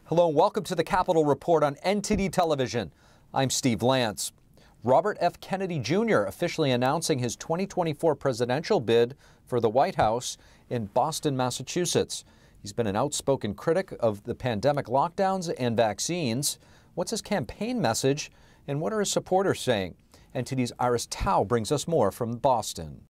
Hello and welcome to the Capitol Report on NTD Television. I'm Steve Lance. Robert F. Kennedy Jr. officially announcing his 2024 presidential bid for the White House in Boston, Massachusetts. He's been an outspoken critic of the pandemic lockdowns and vaccines. What's his campaign message and what are his supporters saying? NTD's Iris Tao brings us more from Boston.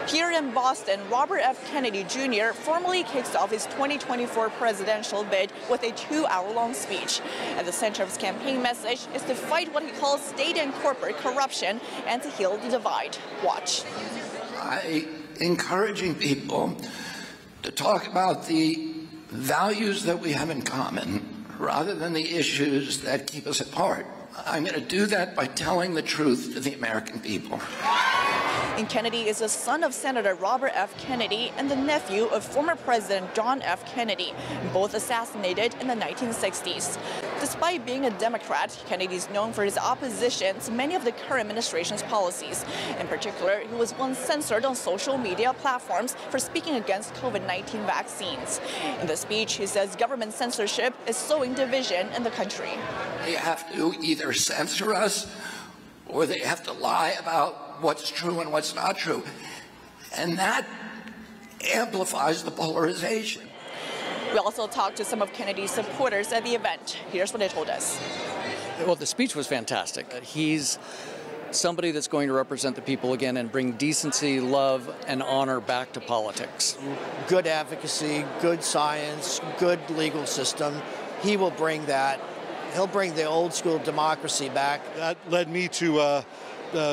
Here in Boston, Robert F. Kennedy Jr. formally kicks off his 2024 presidential bid with a 2-hour-long speech. At the center of his campaign message is to fight what he calls state and corporate corruption and to heal the divide. Watch. Encouraging people to talk about the values that we have in common rather than the issues that keep us apart. I'm going to do that by telling the truth to the American people. And Kennedy is the son of Senator Robert F. Kennedy and the nephew of former President John F. Kennedy, both assassinated in the 1960s. Despite being a Democrat, Kennedy is known for his opposition to many of the current administration's policies. In particular, he was once censored on social media platforms for speaking against COVID-19 vaccines. In the speech, he says government censorship is sowing division in the country. They have to either censor us or they have to lie about what's true and what's not true. And that amplifies the polarization. We also talked to some of Kennedy's supporters at the event. Here's what they told us. Well, the speech was fantastic. He's somebody that's going to represent the people again and bring decency, love, and honor back to politics. Good advocacy, good science, good legal system. He will bring that. He'll bring the old school democracy back. That led me to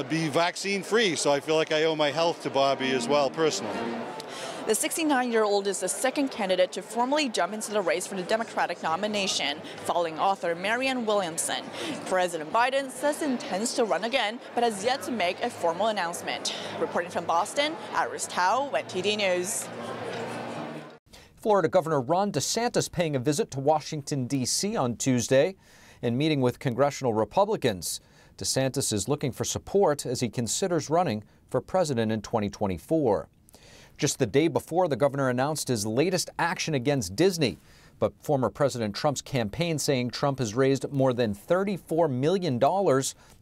be vaccine free, so I feel like I owe my health to Bobby as well, personally. The 69-year-old is the second candidate to formally jump into the race for the Democratic nomination, following author Marianne Williamson. President Biden says he intends to run again, but has yet to make a formal announcement. Reporting from Boston, Iris Tao, NTD News. Florida Governor Ron DeSantis paying a visit to Washington, D.C. on Tuesday and meeting with congressional Republicans. DeSantis is looking for support as he considers running for president in 2024. Just the day before, the governor announced his latest action against Disney, but former President Trump's campaign saying Trump has raised more than $34 million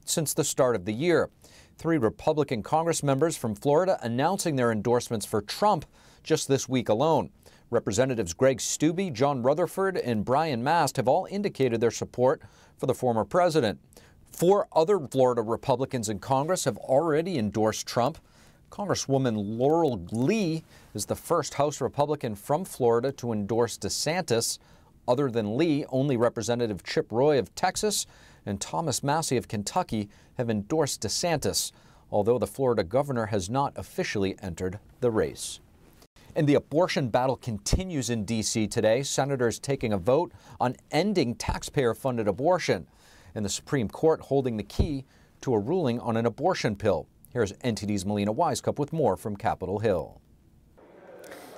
since the start of the year. 3 Republican Congress members from Florida announcing their endorsements for Trump just this week alone. Representatives Greg Steube, John Rutherford, and Brian Mast have all indicated their support for the former president. 4 other Florida Republicans in Congress have already endorsed Trump. Congresswoman Laurel Lee is the first House Republican from Florida to endorse DeSantis. Other than Lee, only Representative Chip Roy of Texas and Thomas Massie of Kentucky have endorsed DeSantis, although the Florida governor has not officially entered the race. And the abortion battle continues in D.C. today. Senators taking a vote on ending taxpayer-funded abortion, and the Supreme Court holding the key to a ruling on an abortion pill. Here's NTD's Melina Wisecup with more from Capitol Hill.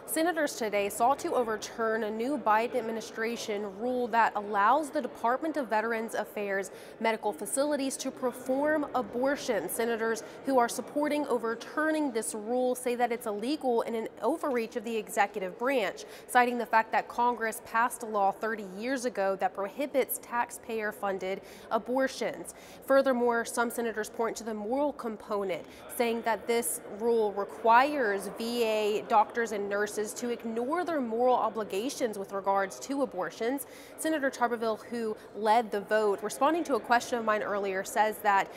Senators today sought to overturn a new Biden administration rule that allows the Department of Veterans Affairs medical facilities to perform abortions. Senators who are supporting overturning this rule say that it's illegal and an overreach of the executive branch, citing the fact that Congress passed a law 30 years ago that prohibits taxpayer-funded abortions. Furthermore, some senators point to the moral component, saying that this rule requires VA doctors and nurses to ignore their moral obligations with regards to abortions. Senator Tuberville, who led the vote, responding to a question of mine earlier, says that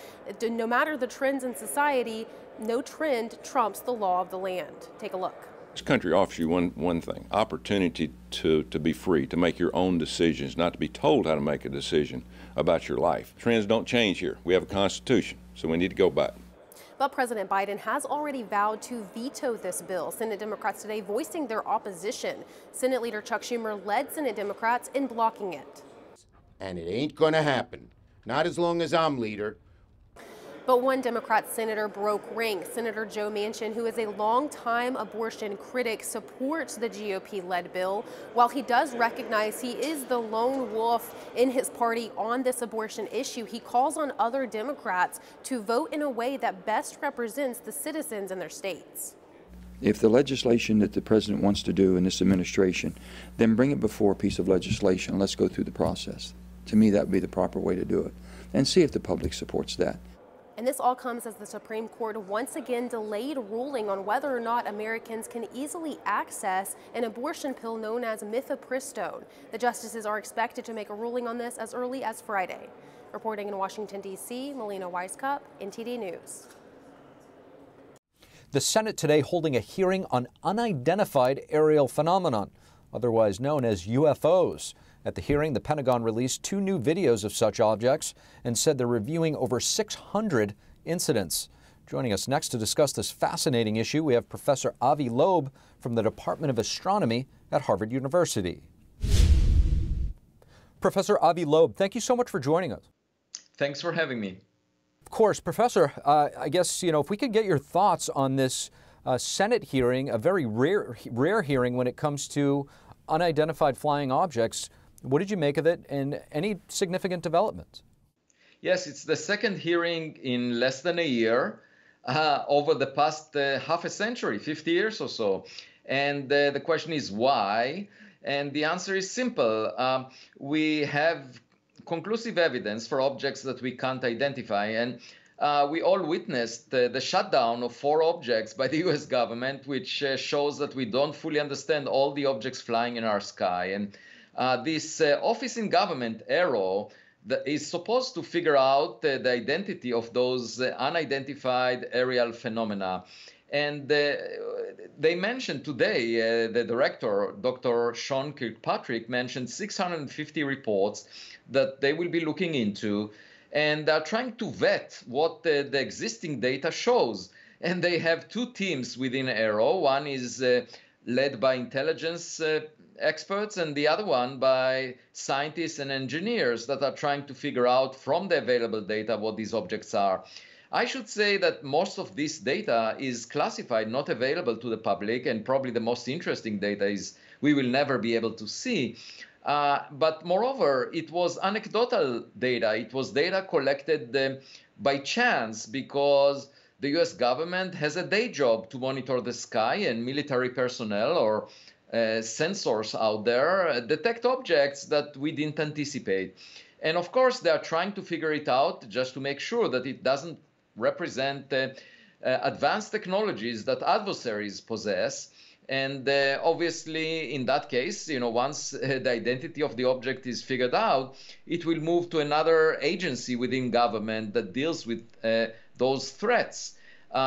no matter the trends in society, no trend trumps the law of the land. Take a look. This country offers you one thing, opportunity to be free, to make your own decisions, not to be told how to make a decision about your life. Trends don't change here. We have a Constitution, so we need to go by it. But President Biden has already vowed to veto this bill. Senate Democrats today voicing their opposition. Senate Leader Chuck Schumer led Senate Democrats in blocking it. And it ain't gonna happen. Not as long as I'm leader. But one Democrat senator broke rank. Senator Joe Manchin, who is a longtime abortion critic, supports the GOP-led bill. While he does recognize he is the lone wolf in his party on this abortion issue, he calls on other Democrats to vote in a way that best represents the citizens in their states. If the legislation that the president wants to do in this administration, then bring it before a piece of legislation. Let's go through the process. To me, that would be the proper way to do it, and see if the public supports that. And this all comes as the Supreme Court once again delayed ruling on whether or not Americans can easily access an abortion pill known as mifepristone. The justices are expected to make a ruling on this as early as Friday. Reporting in Washington, D.C., Melina Weisskopf, NTD News. The Senate today holding a hearing on unidentified aerial phenomenon, otherwise known as UFOs. At the hearing, the Pentagon released 2 new videos of such objects and said they're reviewing over 600 incidents. Joining us next to discuss this fascinating issue, we have Professor Avi Loeb from the Department of Astronomy at Harvard University. Professor Avi Loeb, thank you so much for joining us. Thanks for having me. Of course, Professor, I guess, if we could get your thoughts on this Senate hearing, a very rare hearing when it comes to unidentified flying objects. What did you make of it, and any significant developments? Yes, it's the second hearing in less than a year over the past half a century, 50 years or so. And the question is why? And the answer is simple. We have conclusive evidence for objects that we can't identify. And we all witnessed the shutdown of 4 objects by the US government, which shows that we don't fully understand all the objects flying in our sky. And this office in government, AARO, is supposed to figure out the identity of those unidentified aerial phenomena. And they mentioned today, the director, Dr. Sean Kirkpatrick, mentioned 650 reports that they will be looking into, and are trying to vet what the existing data shows. And they have 2 teams within AARO. One is led by intelligence experts, and the other one by scientists and engineers that are trying to figure out from the available data what these objects are. I should say that most of this data is classified, not available to the public, and probably the most interesting data is we will never be able to see. But moreover, it was anecdotal data. It was data collected by chance, because the US government has a day job to monitor the sky, and military personnel or sensors out there detect objects that we didn't anticipate. And of course, they are trying to figure it out just to make sure that it doesn't represent advanced technologies that adversaries possess. And obviously, in that case, once the identity of the object is figured out, it will move to another agency within government that deals with those threats.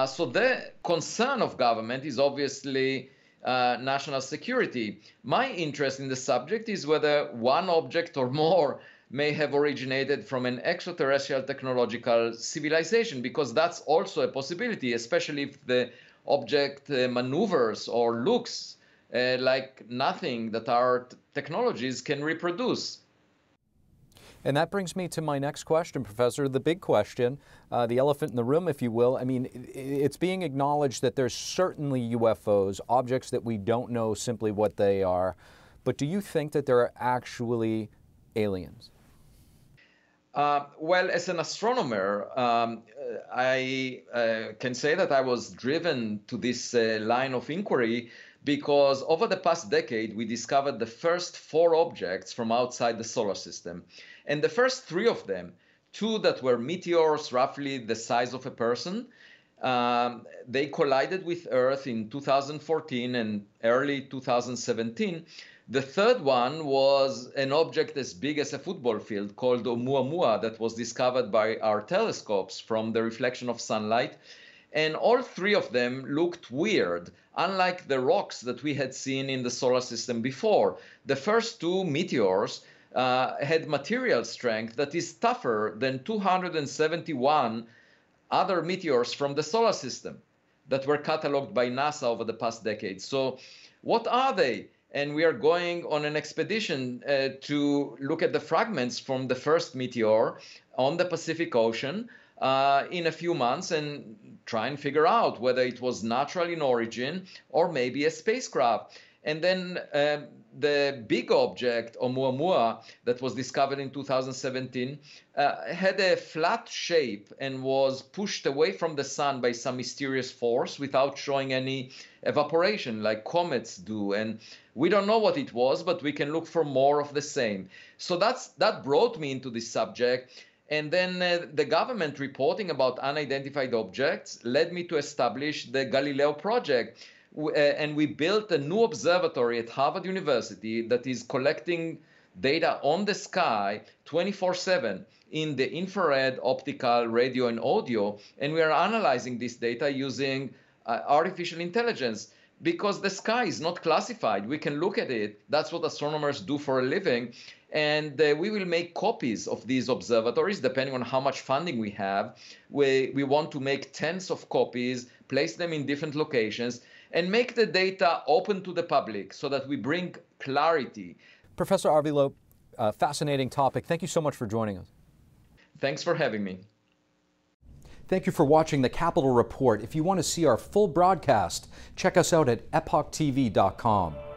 So the concern of government is obviously national security. My interest in the subject is whether one object or more may have originated from an extraterrestrial technological civilization, because that's also a possibility, especially if the object maneuvers or looks like nothing that our technologies can reproduce. And that brings me to my next question, Professor, the big question, the elephant in the room, if you will. I mean, it's being acknowledged that there's certainly UFOs, objects that we don't know simply what they are. But do you think that there are actually aliens? Well, as an astronomer, I can say that I was driven to this line of inquiry because over the past decade, we discovered the first 4 objects from outside the solar system. And the first 3 of them, 2 that were meteors roughly the size of a person, they collided with Earth in 2014 and early 2017. The third one was an object as big as a football field called Oumuamua that was discovered by our telescopes from the reflection of sunlight. And all 3 of them looked weird, unlike the rocks that we had seen in the solar system before. The first 2 meteors had material strength that is tougher than 271 other meteors from the solar system that were cataloged by NASA over the past decade. So what are they? And we are going on an expedition to look at the fragments from the first meteor on the Pacific Ocean in a few months and try and figure out whether it was natural in origin or maybe a spacecraft. And then the big object, Oumuamua, that was discovered in 2017, had a flat shape and was pushed away from the sun by some mysterious force without showing any evaporation like comets do. And we don't know what it was, but we can look for more of the same. So that brought me into this subject. And then the government reporting about unidentified objects led me to establish the Galileo project. And we built a new observatory at Harvard University that is collecting data on the sky 24/7 in the infrared, optical, radio, and audio. And we are analyzing this data using artificial intelligence because the sky is not classified. We can look at it. That's what astronomers do for a living. And we will make copies of these observatories depending on how much funding we have. We want to make tens of copies, place them in different locations, and make the data open to the public so that we bring clarity. Professor Arvilo, fascinating topic. Thank you so much for joining us. Thanks for having me. Thank you for watching the Capitol Report. If you want to see our full broadcast, check us out at epochtv.com.